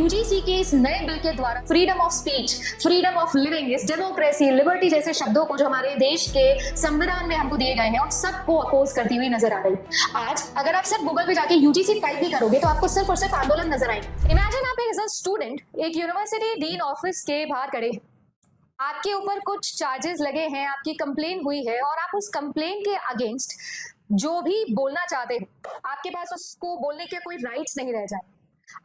UGC के इस नए बिल के द्वारा freedom of speech, freedom of living, इस डेमोक्रेसी, लिबर्टी जैसे शब्दों को जो हमारे देश के संविधान में हमको दिए गए हैं उन सबको अपोज करती हुई नजर आ रही है। आज अगर आप सिर्फ गूगल पे जाके यूजीसी टाइप भी करोगे तो आपको सिर्फ और सिर्फ आंदोलन नजर आएंगे। इमेजिन आप एक स्टूडेंट एक यूनिवर्सिटी डीन ऑफिस के बाहर खड़े, आपके ऊपर कुछ चार्जेस लगे हैं, आपकी कंप्लेन हुई है और आप उस कंप्लेन के अगेंस्ट जो भी बोलना चाहते हो आपके पास उसको बोलने के कोई राइट्स नहीं रह जाए।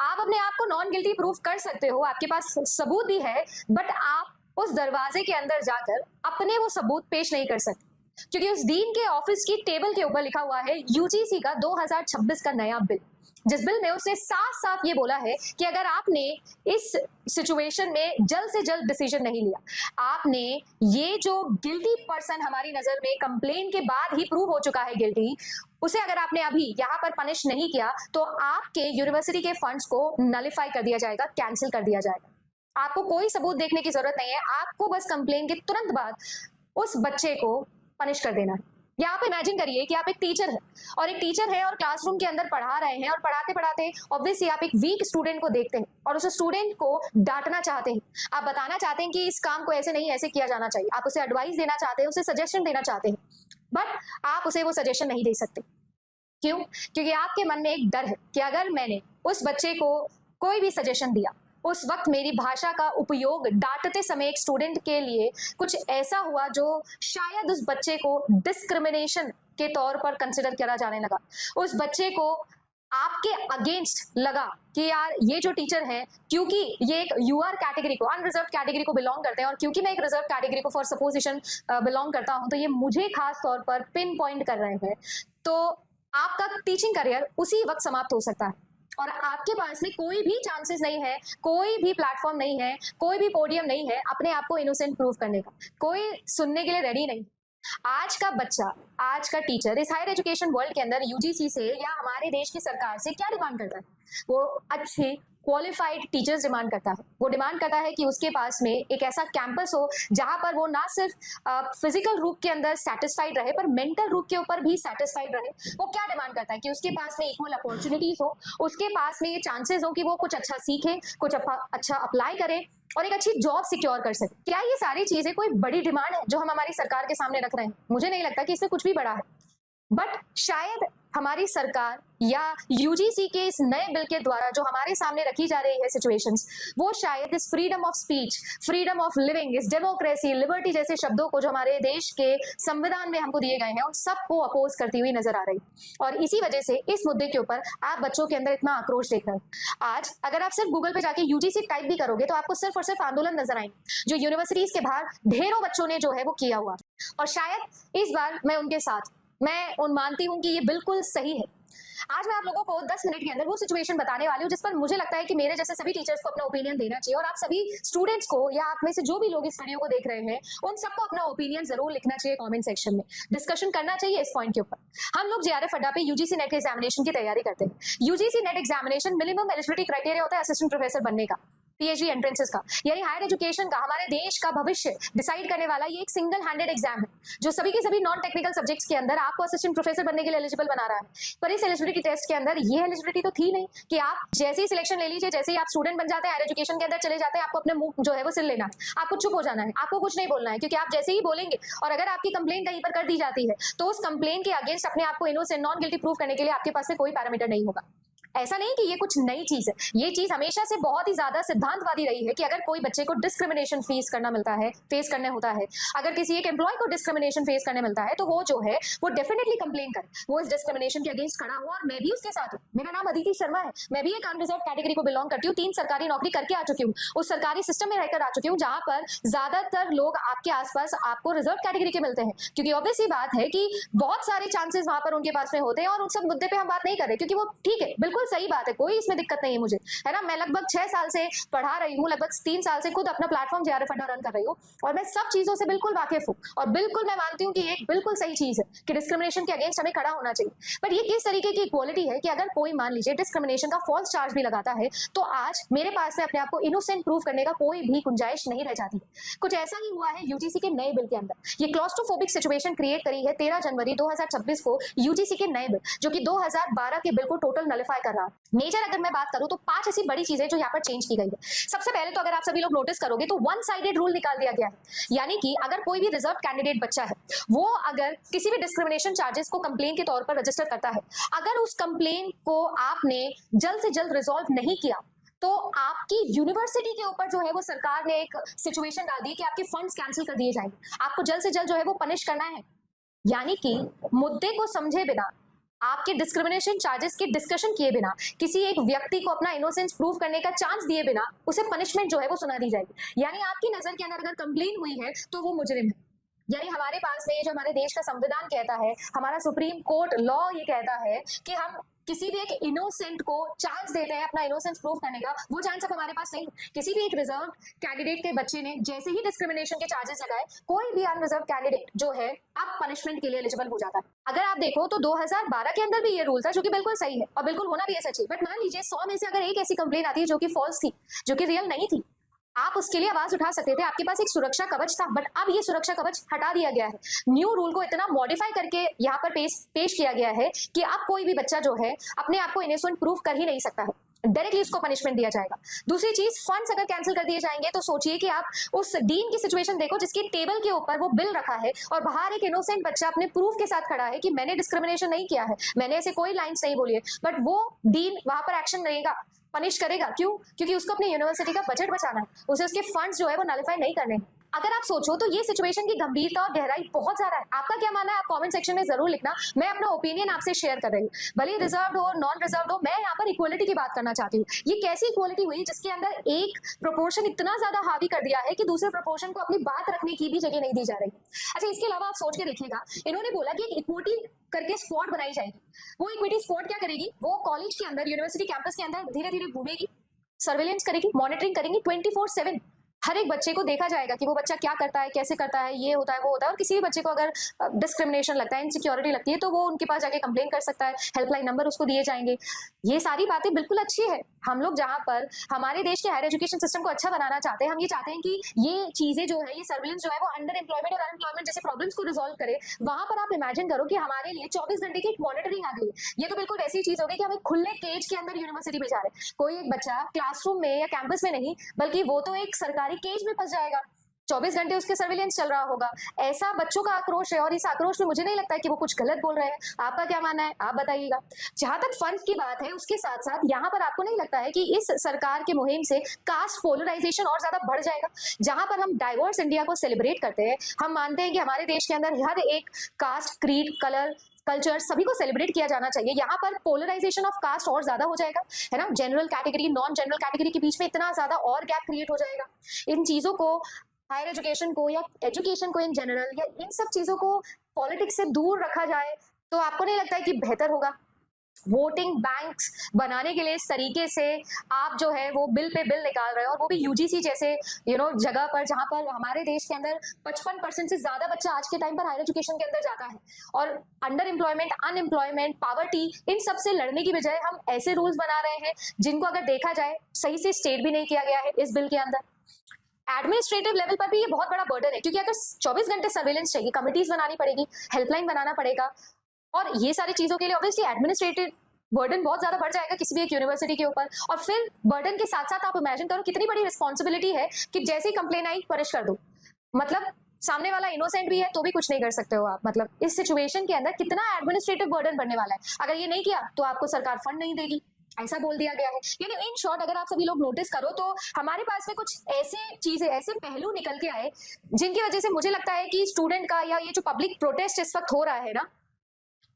आप अपने आप को नॉन गिल्टी प्रूफ कर सकते हो, आपके पास सबूत भी है, बट आप उस दरवाजे के अंदर जाकर अपने वो सबूत पेश नहीं कर सकते क्योंकि उस डीन के ऑफिस की टेबल के ऊपर लिखा हुआ है यूजीसी का 2026 का नया बिल, जिस बिल में उसने साफ साफ ये बोला है कि अगर आपने इस सिचुएशन में जल्द से जल्द डिसीजन नहीं लिया, आपने ये जो गिल्टी पर्सन हमारी नजर में कंप्लेन के बाद ही प्रूव हो चुका है गिल्टी, उसे अगर आपने अभी यहाँ पर पनिश नहीं किया तो आपके यूनिवर्सिटी के फंड्स को नलिफाई कर दिया जाएगा, कैंसिल कर दिया जाएगा। आपको कोई सबूत देखने की जरूरत नहीं है, आपको बस कंप्लेन के तुरंत बाद उस बच्चे को पनिश कर देना है। या आप इमेजिन करिए कि आप एक टीचर है और एक टीचर है और क्लासरूम के अंदर पढ़ा रहे हैं और पढ़ाते पढ़ाते ऑब्वियसली आप एक वीक स्टूडेंट को देखते हैं और उस स्टूडेंट को डांटना चाहते हैं, आप बताना चाहते हैं कि इस काम को ऐसे नहीं ऐसे किया जाना चाहिए, आप उसे एडवाइस देना चाहते हैं, उसे सजेशन देना चाहते हैं, बट आप उसे वो सजेशन नहीं दे सकते। क्यों? क्योंकि आपके मन में एक डर है कि अगर मैंने उस बच्चे को कोई भी सजेशन दिया, उस वक्त मेरी भाषा का उपयोग डांटते समय एक स्टूडेंट के लिए कुछ ऐसा हुआ जो शायद उस बच्चे को डिस्क्रिमिनेशन के तौर पर कंसिडर करा जाने लगा, उस बच्चे को आपके अगेंस्ट लगा कि यार ये जो टीचर है, क्योंकि ये एक यूआर कैटेगरी को, अनरिजर्व कैटेगरी को बिलोंग करते हैं और क्योंकि मैं एक रिजर्व कैटेगरी को फॉर सपोजिशन बिलोंग करता हूं तो ये मुझे खास तौर पर पिन पॉइंट कर रहे हैं, तो आपका टीचिंग करियर उसी वक्त समाप्त हो सकता है और आपके पास में कोई भी चांसेस नहीं है, कोई भी प्लेटफॉर्म नहीं है, कोई भी पोडियम नहीं है अपने आप को इनोसेंट प्रूव करने का, कोई सुनने के लिए रेडी नहीं। आज का बच्चा, आज का टीचर इस हायर एजुकेशन वर्ल्ड के अंदर यूजीसी से या हमारे देश की सरकार से क्या डिमांड करता है? वो अच्छे क्वालिफाइड टीचर्स डिमांड करता है। वो डिमांड करता है कि उसके पास में एक ऐसा कैंपस हो जहां पर वो ना सिर्फ फिजिकल रूप के अंदर सेटिस्फाइड रहे पर मेंटल रूप के ऊपर भी सेटिस्फाइड रहे। वो क्या डिमांड करता है कि उसके पास में इक्वल अपॉर्चुनिटीज हो, उसके पास में ये चांसेस हो कि वो कुछ अच्छा सीखे, कुछ अच्छा अप्लाई करे और एक अच्छी जॉब सिक्योर कर सके। क्या ये सारी चीजें कोई बड़ी डिमांड है जो हम हमारी सरकार के सामने रख रहे हैं? मुझे नहीं लगता कि इससे कुछ भी बड़ा है, बट शायद हमारी सरकार या यूजीसी के इस नए बिल के द्वारा जो हमारे सामने रखी जा रही है सिचुएशंस, वो शायद इस freedom of speech, freedom of living, इस डेमोक्रेसी, लिबर्टी जैसे शब्दों को जो हमारे देश के संविधान में हमको दिए गए हैं उन सबको अपोज करती हुई नजर आ रही है। और इसी वजह से इस मुद्दे के ऊपर आप बच्चों के अंदर इतना आक्रोश देख रहे हैं। आज अगर आप सिर्फ गूगल पे जाके यूजीसी टाइप भी करोगे तो आपको सिर्फ और सिर्फ आंदोलन नजर आएंगे जो यूनिवर्सिटीज के बाहर ढेरों बच्चों ने जो है वो किया हुआ, और शायद इस बार मैं उनके साथ, मैं उन मानती हूं कि ये बिल्कुल सही है। आज मैं आप लोगों को 10 मिनट के अंदर वो सिचुएशन बताने वाली हूं जिस पर मुझे लगता है कि मेरे जैसे सभी टीचर्स को अपना ओपिनियन देना चाहिए और आप सभी स्टूडेंट्स को या आप में से जो भी लोग इस वीडियो को देख रहे हैं उन सबको अपना ओपिनियन जरूर लिखना चाहिए, कमेंट सेक्शन में डिस्कशन करना चाहिए इस पॉइंट के ऊपर। हम लोग जेआरएफ अड्डा पे यूजीसी नेट एग्जामिनेशन की तैयारी करते हैं। UGC net examination minimum eligibility criteria होता है असिस्टेंट प्रोफेसर बनने का, पीएचडी एंट्रेंसेस का, यानी हायर एजुकेशन का, हमारे देश का भविष्य डिसाइड करने वाला ये एक सिंगल हैंडेड एग्जाम है जो सभी के सभी नॉन टेक्निकल सब्जेक्ट्स के अंदर आपको असिस्टेंट प्रोफेसर बनने के लिए एलिजिबल बना रहा है। पर इस एलिजिबिलिटी टेस्ट के अंदर ये एलिजिबिलिटी तो थी नहीं कि आप जैसे ही सिलेक्शन ले लीजिए, जैसे ही आप स्टूडेंट बन जाते हैं, हायर एजुकेशन के अंदर चले जाते हैं, आपको अपने मुंह जो है वो सिल लेना है, आपको चुप हो जाना है, आपको कुछ नहीं बोलना है, क्योंकि आप जैसे ही बोलेंगे और अगर आपकी कंप्लेन कहीं पर कर दी जाती है तो उस कंप्लेन के अगेंस्ट अपने आप को इनोसेंट, नॉन गिल्टी प्रूव करने के लिए आपके पास में कोई पैरामीटर नहीं होगा। ऐसा नहीं कि ये कुछ नई चीज है, ये चीज हमेशा से बहुत ही ज्यादा सिद्धांतवादी रही है कि अगर कोई बच्चे को डिस्क्रिमिनेशन फेस करने होता है, अगर किसी एक एम्प्लॉय को डिस्क्रिमिनेशन फेस करने मिलता है तो वो जो है वो डेफिनेटली कंप्लेन करे, वो इस डिस्क्रिमिनेशन के अगेंस्ट खड़ा हुआ। और मैं भी उसके साथ हूँ, मेरा नाम अदिति शर्मा है, मैं भी एक अनरिजर्व कैटेगरी को बिलोंग करती हूँ, 3 सरकारी नौकरी करके आ चुकी हूँ, उस सरकारी सिस्टम में रहकर आ चुकी हूँ जहां पर ज्यादातर लोग आपके आसपास आपको रिजर्व कैटेगरी के मिलते हैं, क्योंकि ऑब्वियस ही बात है कि बहुत सारे चांसेस वहां पर उनके पास में होते हैं और उन सब मुद्दे पे हम बात नहीं कर रहे क्योंकि वो ठीक है, बिल्कुल सही बात है, कोई इसमें दिक्कत नहीं है मुझे, है ना। मैं लगभग 6 साल से पढ़ा रही हूँ, लगभग 3 साल से खुद अपना प्लेटफॉर्म जेआरएफ अड्डा रन कर रही हूँ और मैं सब चीजों से बिल्कुल वाकिफ हूँ और बिल्कुल मैं मानती हूँ कि एक बिल्कुल सही चीज है कि डिस्क्रिमिनेशन के अगेंस्ट हमें खड़ा होना चाहिए। पर ये किस तरीके की इक्वालिटी है कि अगर कोई मान लीजिए डिस्क्रिमिनेशन का फॉल्स चार्ज भी लगाता है तो आज मेरे पास में अपने आप को इनोसेंट प्रूव करने का कोई भी गुंजाइश नहीं रह जाती। कुछ ऐसा ही हुआ है यूजीसी के नए बिल के अंदर। ये क्लॉस्ट्रोफोबिक सिचुएशन क्रिएट करी है 13 जनवरी 2026 को यूजीसी के नए बिल, जो कि 2012 के बिल को टोटल नलिफाई कर करना। मेजर अगर मैं बात करूं तो 5 ऐसी बड़ी चीजें जो यहाँ पर चेंज की गई है। सबसे पहले तो अगर आप सभी लोग नोटिस करोगे तो वन साइडेड रूल निकाल दिया गया है, यानी कि अगर कोई भी रिजर्व कैंडिडेट बच्चा है वो अगर किसी भी डिस्क्रिमिनेशन चार्जेस को कंप्लेन के तौर पर रजिस्टर करता है, अगर उस कंप्लेन को आपने जल्द से जल्द रिजॉल्व नहीं किया तो आपकी यूनिवर्सिटी के ऊपर जो है वो सरकार ने एक सिचुएशन डाल दी कि आपके फंड्स कैंसिल कर दिए जाएंगे, आपको जल्द से जल्द जो है वो पनिश करना है। यानी कि मुद्दे को समझे बिना, आपके डिस्क्रिमिनेशन चार्जेस की डिस्कशन किए बिना, किसी एक व्यक्ति को अपना इनोसेंस प्रूव करने का चांस दिए बिना उसे पनिशमेंट जो है वो सुना दी जाएगी। यानी आपकी नजर के अंदर अगर कंप्लेन हुई है तो वो मुजरिम है। यानी हमारे पास में जो हमारे देश का संविधान कहता है, हमारा सुप्रीम कोर्ट लॉ ये कहता है कि हम किसी भी एक इनोसेंट को चांस देते हैं अपना इनोसेंस प्रूव करने का, वो चांस अब हमारे पास नहीं। किसी भी एक रिजर्व कैंडिडेट के बच्चे ने जैसे ही डिस्क्रिमिनेशन के चार्जेस लगाए, कोई भी अनरिजर्व कैंडिडेट जो है अब पनिशमेंट के लिए एलिजिबल हो जाता है। अगर आप देखो तो 2012 के अंदर भी ये रूल था, जो कि बिल्कुल सही है और बिल्कुल होना भी है सच्ची। बट मान लीजिए 100 में से अगर एक ऐसी कंप्लेन आती है जो कि फॉल्स थी, जो कि रियल नहीं थी, आप उसके लिए आवाज उठा सकते थे, आपके पास एक सुरक्षा कवच था। बट अब ये सुरक्षा कवच हटा दिया गया है। न्यू रूल को इतना मॉडिफाई करके यहाँ पर पेश किया गया है कि अब कोई भी बच्चा जो है अपने आप को इनोसेंट प्रूव कर ही नहीं सकता है, डायरेक्टली उसको पनिशमेंट दिया जाएगा। दूसरी चीज, फंड्स अगर कैंसिल कर दिए जाएंगे तो सोचिए कि आप उस डीन की सिचुएशन देखो जिसकी टेबल के ऊपर वो बिल रखा है और बाहर एक इनोसेंट बच्चा अपने प्रूफ के साथ खड़ा है कि मैंने डिस्क्रिमिनेशन नहीं किया है, मैंने ऐसे कोई लाइन्स नहीं बोली है। बट वो डीन वहां पर एक्शन रहेगा, पनिश करेगा। क्यों? क्योंकि उसको अपनी यूनिवर्सिटी का बजट बचाना है, उसे उसके फंड्स जो है वो नलिफाई नहीं करने हैं। अगर आप सोचो तो ये सिचुएशन की गंभीरता और गहराई बहुत ज्यादा है। आपका क्या मानना है आप कमेंट सेक्शन में जरूर लिखना। मैं अपना ओपिनियन आपसे शेयर कर रही हूँ, भले रिजर्व हो नॉन रिजर्व हो। मैं यहाँ पर इक्वलिटी की बात करना चाहती हूँ। ये कैसी इक्वलिटी हुई जिसके अंदर एक प्रोपोर्शन इतना ज्यादा हावी कर दिया है कि दूसरे प्रोपोर्शन को अपनी बात रखने की भी जगह नहीं दी जा रही। अच्छा, इसके अलावा आप सोच के देखिएगा, इन्होंने बोला कि एक इक्विटी करके स्क्वाड बनाई जाएगी। वो इक्विटी स्क्वाड क्या करेगी? वो कॉलेज के अंदर, यूनिवर्सिटी कैंपस के अंदर धीरे धीरे घूमेगी, सर्वेलेंस करेगी, मॉनिटरिंग करेंगी 24/7। हर एक बच्चे को देखा जाएगा कि वो बच्चा क्या करता है, कैसे करता है, ये होता है वो होता है। और किसी भी बच्चे को अगर डिस्क्रिमिनेशन लगता है, इनसिक्योरिटी लगती है, तो वो उनके पास जाके कंप्लेन कर सकता है, हेल्पलाइन नंबर उसको दिए जाएंगे। ये सारी बातें बिल्कुल अच्छी है। हम लोग जहां पर हमारे देश के हायर एजुकेशन सिस्टम को अच्छा बनाना चाहते हैं, हम ये चाहते हैं कि ये चीजें जो है, ये सर्विलेंस जो है वो अंडर एम्प्लॉयमेंट और अनएम्प्लॉयमेंट जैसे प्रॉब्लम्स को रिजॉल्व करे। वहां पर आप इमेजिन करो कि हमारे लिए 24 घंटे की एक मॉनिटरिंग आ गई। ये तो बिल्कुल ऐसी चीज हो गई कि हम एक खुले केज के अंदर यूनिवर्सिटी में जा रहे हैं। कोई एक बच्चा क्लासरूम में या कैंपस में नहीं, बल्कि वो तो एक सरकारी केज में फंस जाएगा। 24 घंटे उसके सर्विलेंस चल रहा होगा। ऐसा बच्चों का आक्रोश है और इस आक्रोश में मुझे नहीं लगता है कि वो कुछ गलत बोल रहे हैं। आपका क्या मानना है, आप बताइएगा। जहां तक फंड्स की बात है, उसके साथ साथ यहाँ पर आपको नहीं लगता है कि इस सरकार के मुहिम से कास्ट पोलराइजेशन और ज्यादा बढ़ जाएगा? जहां पर हम डाइवर्स इंडिया को सेलिब्रेट करते हैं, हम मानते हैं कि हमारे देश के अंदर हर एक कास्ट, क्रीड, कलर, कल्चर सभी को सेलिब्रेट किया जाना चाहिए। यहाँ पर पोलराइजेशन ऑफ कास्ट और ज्यादा हो जाएगा, है ना। General category, non general category के बीच में इतना ज्यादा और गैप क्रिएट हो जाएगा। इन चीजों को, हायर एजुकेशन को या एजुकेशन को इन जनरल, या इन सब चीजों को पॉलिटिक्स से दूर रखा जाए तो आपको नहीं लगता है कि बेहतर होगा? वोटिंग बैंक्स बनाने के लिए इस तरीके से आप जो है वो बिल पे बिल निकाल रहे हो, और वो भी यूजीसी जैसे जगह पर, जहां पर हमारे देश के अंदर 55% से ज्यादा बच्चा आज के टाइम पर हायर एजुकेशन के अंदर जाता है। और अंडर एम्प्लॉयमेंट, अनएम्प्लॉयमेंट, पॉवर्टी, इन सब से लड़ने की बजाय हम ऐसे रूल्स बना रहे हैं जिनको अगर देखा जाए सही से स्टेट भी नहीं किया गया है इस बिल के अंदर। एडमिनिस्ट्रेटिव लेवल पर भी ये बहुत बड़ा बर्डन है, क्योंकि अगर 24 घंटे सर्वेलेंस चाहिए, कमिटीज बनानी पड़ेगी, हेल्पलाइन बनाना पड़ेगा, और ये सारी चीजों के लिए ऑब्वियसली एडमिनिस्ट्रेटिव बर्डन बहुत ज्यादा बढ़ जाएगा किसी भी एक यूनिवर्सिटी के ऊपर। और फिर बर्डन के साथ साथ आप इमेजिन करो कितनी बड़ी रिस्पॉन्सिबिलिटी है कि जैसे ही कंप्लेन आई पनिश कर दो। मतलब सामने वाला इनोसेंट भी है तो भी कुछ नहीं कर सकते हो आप। मतलब इस सिचुएशन के अंदर कितना एडमिनिस्ट्रेटिव बर्डन बढ़ने वाला है। अगर ये नहीं किया तो आपको सरकार फंड नहीं देगी, ऐसा बोल दिया गया है। यानी इन शॉर्ट अगर आप सभी लोग नोटिस करो तो हमारे पास में कुछ ऐसे चीजें, ऐसे पहलू निकल के आए जिनकी वजह से मुझे लगता है कि स्टूडेंट का, या ये जो पब्लिक प्रोटेस्ट इस वक्त हो रहा है ना,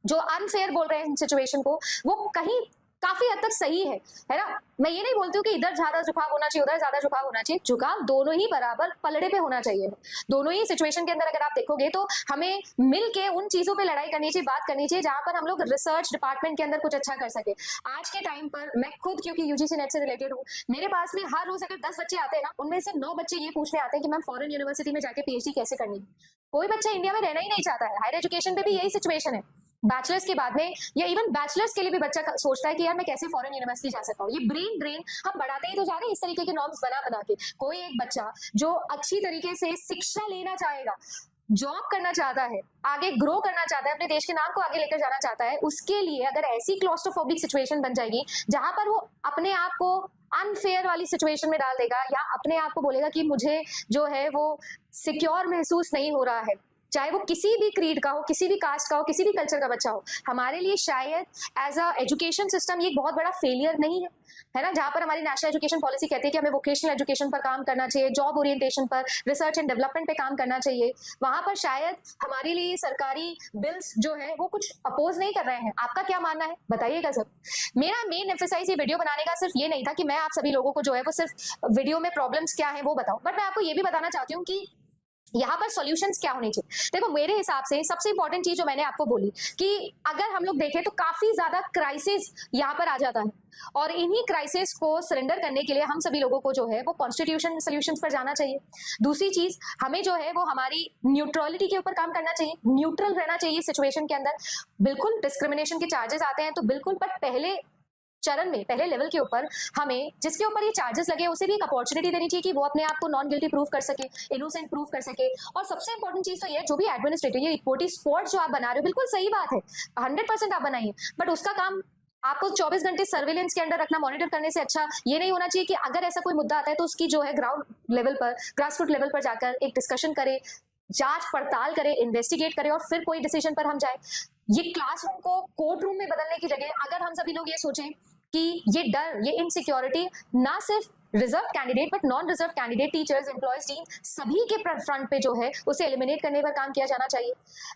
जो अनफेयर बोल रहे हैं सिचुएशन को, वो कहीं काफी हद तक सही है ना। मैं ये नहीं बोलती हूँ कि इधर ज्यादा झुकाव होना चाहिए, उधर ज्यादा झुकाव होना चाहिए। झुकाव दोनों ही बराबर पलड़े पे होना चाहिए। दोनों ही सिचुएशन के अंदर अगर आप देखोगे तो हमें मिल के उन चीजों पे लड़ाई करनी चाहिए, बात करनी चाहिए जहां पर हम लोग रिसर्च डिपार्टमेंट के अंदर कुछ अच्छा कर सके। आज के टाइम पर मैं खुद, क्योंकि यूजीसी नेट से रिलेटेड हूँ, मेरे पास में हर रोज अगर 10 बच्चे आते हैं ना, उनमें से 9 बच्चे ये पूछने आते हैं कि मैम फॉरेन यूनिवर्सिटी में जाके पीएचडी कैसे करनी है। कोई बच्चा इंडिया में रहना ही नहीं चाहता है। हायर एजुकेशन पे भी यही सिचुएशन है। बैचलर्स के बाद में, या इवन बैचलर्स के लिए भी बच्चा सोचता है कि यार मैं कैसे फॉरेन यूनिवर्सिटी जा सकता हूँ। ये ब्रेन ड्रेन हम बढ़ाते ही तो जा रहे हैं इस तरीके के नॉर्म्स बना बना के। कोई एक बच्चा जो अच्छी तरीके से शिक्षा लेना चाहेगा, जॉब करना चाहता है, आगे ग्रो करना चाहता है, अपने देश के नाम को आगे लेकर जाना चाहता है, उसके लिए अगर ऐसी क्लॉस्ट्रोफोबिक सिचुएशन बन जाएगी जहां पर वो अपने आप को अनफेयर वाली सिचुएशन में डाल देगा या अपने आप को बोलेगा कि मुझे जो है वो सिक्योर महसूस नहीं हो रहा है, चाहे वो किसी भी क्रीड का हो, किसी भी कास्ट का हो, किसी भी कल्चर का बच्चा हो, हमारे लिए शायद एज अ एजुकेशन सिस्टम ये एक बहुत बड़ा फेलियर नहीं है ना, जहां पर हमारी नेशनल एजुकेशन पॉलिसी कहती है कि हमें वोकेशनल एजुकेशन पर काम करना चाहिए, जॉब ओरिएंटेशन पर, रिसर्च एंड डेवलपमेंट पे काम करना चाहिए, वहां पर शायद हमारे लिए सरकारी बिल्स जो है वो कुछ अपोज नहीं कर रहे हैं। आपका क्या मानना है बताइएगा सर। मेरा मेन एम्फेसाइज ये वीडियो बनाने का सिर्फ ये नहीं था कि मैं आप सभी लोगों को जो है वो सिर्फ वीडियो में प्रॉब्लम्स क्या है वो बताऊं, बट मैं आपको ये भी बताना चाहती हूँ कि यहाँ पर सॉल्यूशंस क्या होने चाहिए। देखो मेरे हिसाब से सबसे इंपॉर्टेंट चीज जो मैंने आपको बोली कि अगर हम लोग देखें तो काफी ज्यादा क्राइसिस यहाँ पर आ जाता है और इन्हीं क्राइसिस को सरेंडर करने के लिए हम सभी लोगों को जो है वो कॉन्स्टिट्यूशन सोल्यूशंस पर जाना चाहिए। दूसरी चीज हमें जो है वो हमारी न्यूट्रलिटी के ऊपर काम करना चाहिए, न्यूट्रल रहना चाहिए सिचुएशन के अंदर। बिल्कुल डिस्क्रिमिनेशन के चार्जेस आते हैं तो बिल्कुल, बट पहले चरण में, पहले लेवल के ऊपर हमें जिसके ऊपर ये चार्जेस लगे उसे भी एक अपॉर्चुनिटी देनी चाहिए कि वो अपने आप को नॉन गिल्टी प्रूव कर सके, इनोसेंट प्रूव कर सके। और सबसे इंपॉर्टेंट चीज तो ये जो भी एडमिनिस्ट्रेटिव ये रिपोर्टिंग स्क्वाड जो आप बना रहे हो बिल्कुल सही बात है, 100% आप बनाइए, बट उसका काम आपको 24 घंटे सर्विलेंस के अंदर रखना, मॉनिटर करने से अच्छा ये नहीं होना चाहिए कि अगर ऐसा कोई मुद्दा आता है तो उसकी जो है ग्राउंड लेवल पर, ग्रास रूट लेवल पर जाकर एक डिस्कशन करे, जांच पड़ताल करे, इन्वेस्टिगेट करे और फिर कोई डिसीजन पर हम जाए। ये क्लासरूम को कोर्ट रूम में बदलने की जगह अगर हम सभी लोग ये सोचें कि ये डर, ये इनसिक्योरिटी ना सिर्फ reserve candidate but non reserve candidate, teachers, employees, team सभी के फ्रंट पे जो है उसे एलिमिनेट करने पर काम किया जाना चाहिए।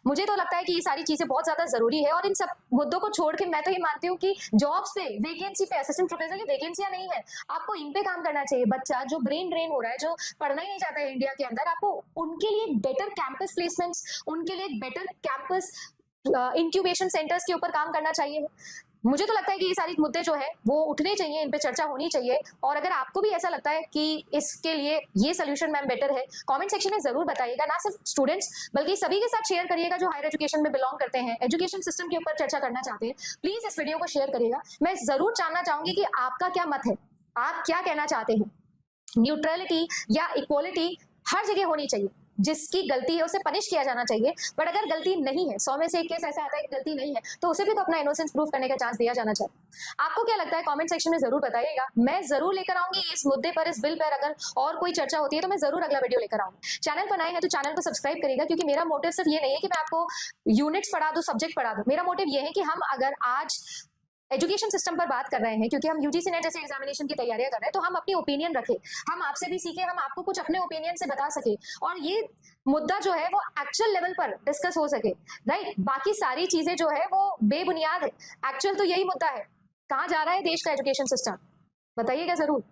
मुझे तो लगता है कि ये सारी चीजें बहुत ज्यादा जरूरी है और इन सब मुद्दों को छोड़ के मैं तो ये मानती हूँ कि जॉब्स पे, वैकेंसी पे, असिस्टेंट प्रोफेसर की वैकेंसियां नहीं है, आपको इन पे काम करना चाहिए। बच्चा जो ब्रेन ड्रेन हो रहा है, जो पढ़ना ही नहीं चाहता है इंडिया के अंदर, आपको उनके लिए बेटर कैंपस प्लेसमेंट्स, उनके लिए बेटर कैंपस इंक्यूबेशन सेंटर्स के ऊपर काम करना चाहिए। मुझे तो लगता है कि ये सारी मुद्दे जो है वो उठने चाहिए, इन पे चर्चा होनी चाहिए। और अगर आपको भी ऐसा लगता है कि इसके लिए ये सोल्यूशन मैम बेटर है, कमेंट सेक्शन में जरूर बताइएगा। ना सिर्फ स्टूडेंट्स बल्कि सभी के साथ शेयर करिएगा जो हायर एजुकेशन में बिलोंग करते हैं, एजुकेशन सिस्टम के ऊपर चर्चा करना चाहते हैं। प्लीज इस वीडियो को शेयर करिएगा। मैं जरूर जानना चाहूंगी कि आपका क्या मत है, आप क्या कहना चाहते हैं। न्यूट्रलिटी या इक्वलिटी हर जगह होनी चाहिए, जिसकी गलती है उसे पनिश किया जाना चाहिए, बट अगर गलती नहीं है, 100 में से एक केस ऐसा आता है कि गलती नहीं है, तो उसे भी तो अपना इनोसेंस प्रूफ करने का चांस दिया जाना चाहिए। आपको क्या लगता है कमेंट सेक्शन में जरूर बताइएगा। मैं जरूर लेकर आऊंगी इस मुद्दे पर, इस बिल पर अगर और कोई चर्चा होती है तो मैं जरूर अगला वीडियो लेकर आऊंगी। चैनल पर नए हैं तो चैनल को सब्सक्राइब करिएगा, क्योंकि मेरा मोटिव सिर्फ ये नहीं है कि मैं आपको यूनिट्स पढ़ा दूं, सब्जेक्ट पढ़ा दूं। मेरा मोटिव ये है कि हम अगर आज एजुकेशन सिस्टम पर बात कर रहे हैं, क्योंकि हम यूजीसी नेट जैसे एग्जामिनेशन की तैयारियां कर रहे हैं, तो हम अपनी ओपिनियन रखें, हम आपसे भी सीखें, हम आपको कुछ अपने ओपिनियन से बता सके और ये मुद्दा जो है वो एक्चुअल लेवल पर डिस्कस हो सके, राइट। बाकी सारी चीजें जो है वो बेबुनियाद है, एक्चुअल तो यही मुद्दा है, कहाँ जा रहा है देश का एजुकेशन सिस्टम, बताइएगा जरूर।